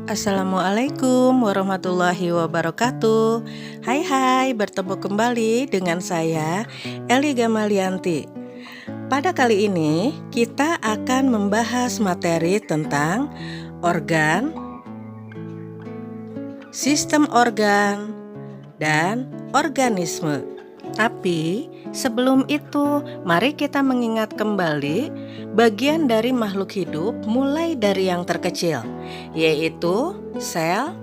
Assalamualaikum warahmatullahi wabarakatuh. Hai, bertemu kembali dengan saya Eli Gamalianti. Pada kali ini kita akan membahas materi tentang organ, sistem organ, dan organisme. Tapi sebelum itu, mari kita mengingat kembali bagian dari makhluk hidup mulai dari yang terkecil, yaitu sel,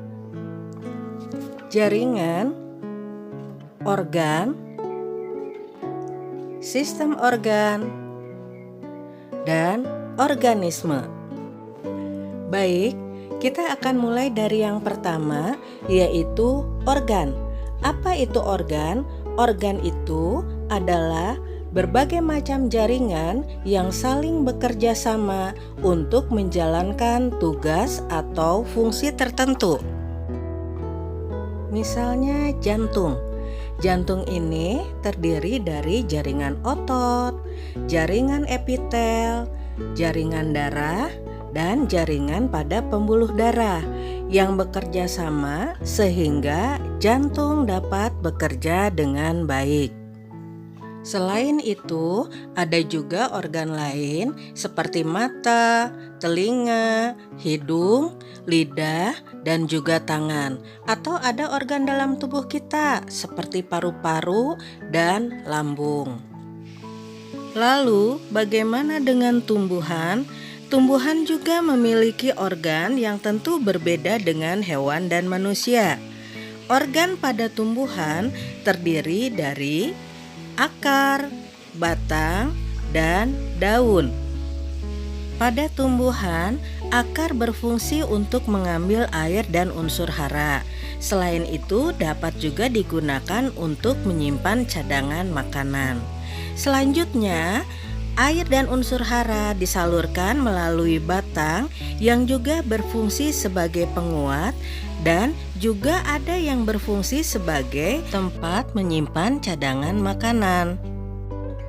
jaringan, organ, sistem organ, dan organisme. Baik, kita akan mulai dari yang pertama, yaitu organ. Apa itu organ? Organ itu adalah berbagai macam jaringan yang saling bekerja sama untuk menjalankan tugas atau fungsi tertentu. Misalnya jantung. Jantung ini terdiri dari jaringan otot, jaringan epitel, jaringan darah, dan jaringan pada pembuluh darah yang bekerja sama sehingga jantung dapat bekerja dengan baik. Selain itu, ada juga organ lain seperti mata, telinga, hidung, lidah, dan juga tangan. Atau ada organ dalam tubuh kita seperti paru-paru dan lambung. Lalu, bagaimana dengan tumbuhan? Tumbuhan juga memiliki organ yang tentu berbeda dengan hewan dan manusia. Organ pada tumbuhan terdiri dari akar, batang, dan daun. Pada tumbuhan, akar berfungsi untuk mengambil air dan unsur hara. Selain itu, dapat juga digunakan untuk menyimpan cadangan makanan. Selanjutnya, air dan unsur hara disalurkan melalui batang yang juga berfungsi sebagai penguat dan juga ada yang berfungsi sebagai tempat menyimpan cadangan makanan.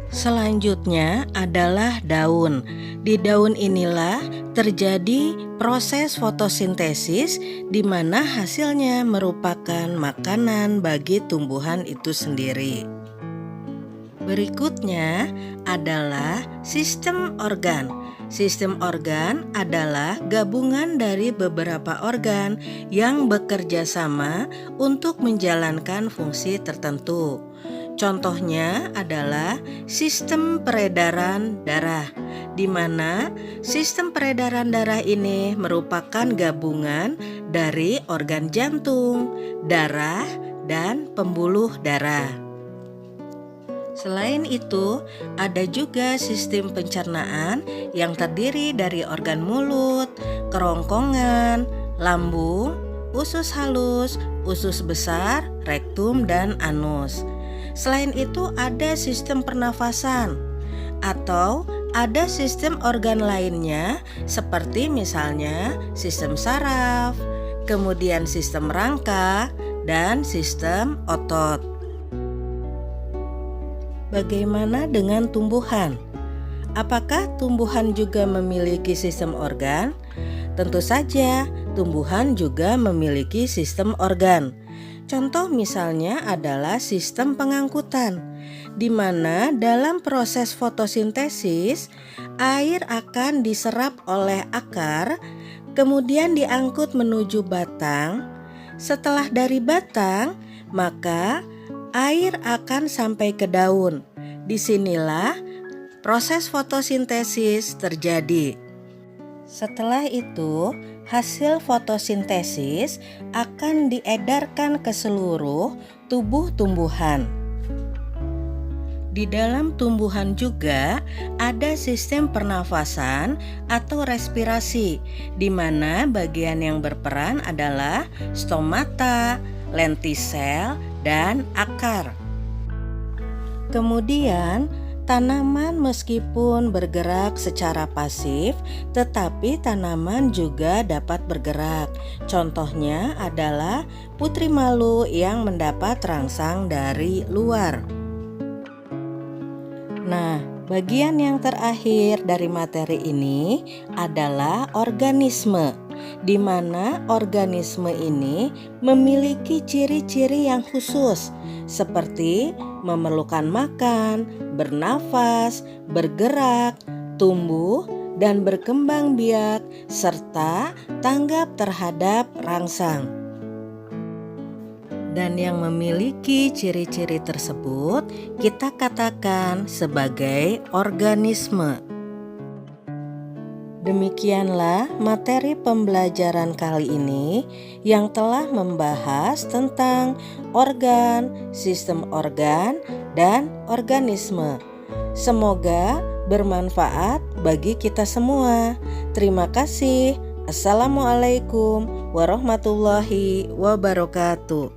Selanjutnya adalah daun. Di daun inilah terjadi proses fotosintesis di mana hasilnya merupakan makanan bagi tumbuhan itu sendiri. Berikutnya adalah sistem organ. Sistem organ adalah gabungan dari beberapa organ yang bekerja sama untuk menjalankan fungsi tertentu. Contohnya adalah sistem peredaran darah, di mana sistem peredaran darah ini merupakan gabungan dari organ jantung, darah, dan pembuluh darah. Selain itu, ada juga sistem pencernaan yang terdiri dari organ mulut, kerongkongan, lambung, usus halus, usus besar, rektum, dan anus. Selain itu, ada sistem pernafasan atau ada sistem organ lainnya seperti misalnya sistem saraf, kemudian sistem rangka, dan sistem otot. Bagaimana dengan tumbuhan? Apakah tumbuhan juga memiliki sistem organ? Tentu saja, tumbuhan juga memiliki sistem organ. Contoh misalnya adalah sistem pengangkutan, di mana dalam proses fotosintesis, air akan diserap oleh akar, kemudian diangkut menuju batang. Setelah dari batang, maka air akan sampai ke daun. Disinilah proses fotosintesis terjadi. Setelah itu, hasil fotosintesis akan diedarkan ke seluruh tubuh tumbuhan. Di dalam tumbuhan juga ada sistem pernafasan atau respirasi, di mana bagian yang berperan adalah stomata, lentisel, dan akar. Kemudian, tanaman meskipun bergerak secara pasif, tetapi tanaman juga dapat bergerak. Contohnya adalah putri malu yang mendapat rangsang dari luar. Nah, bagian yang terakhir dari materi ini adalah organisme. di mana organisme ini memiliki ciri-ciri yang khusus seperti memerlukan makan, bernafas, bergerak, tumbuh, dan berkembang biak, serta tanggap terhadap rangsang. Dan yang memiliki ciri-ciri tersebut kita katakan sebagai organisme. Demikianlah materi pembelajaran kali ini yang telah membahas tentang organ, sistem organ, dan organisme. Semoga bermanfaat bagi kita semua. Terima kasih. Assalamualaikum warahmatullahi wabarakatuh.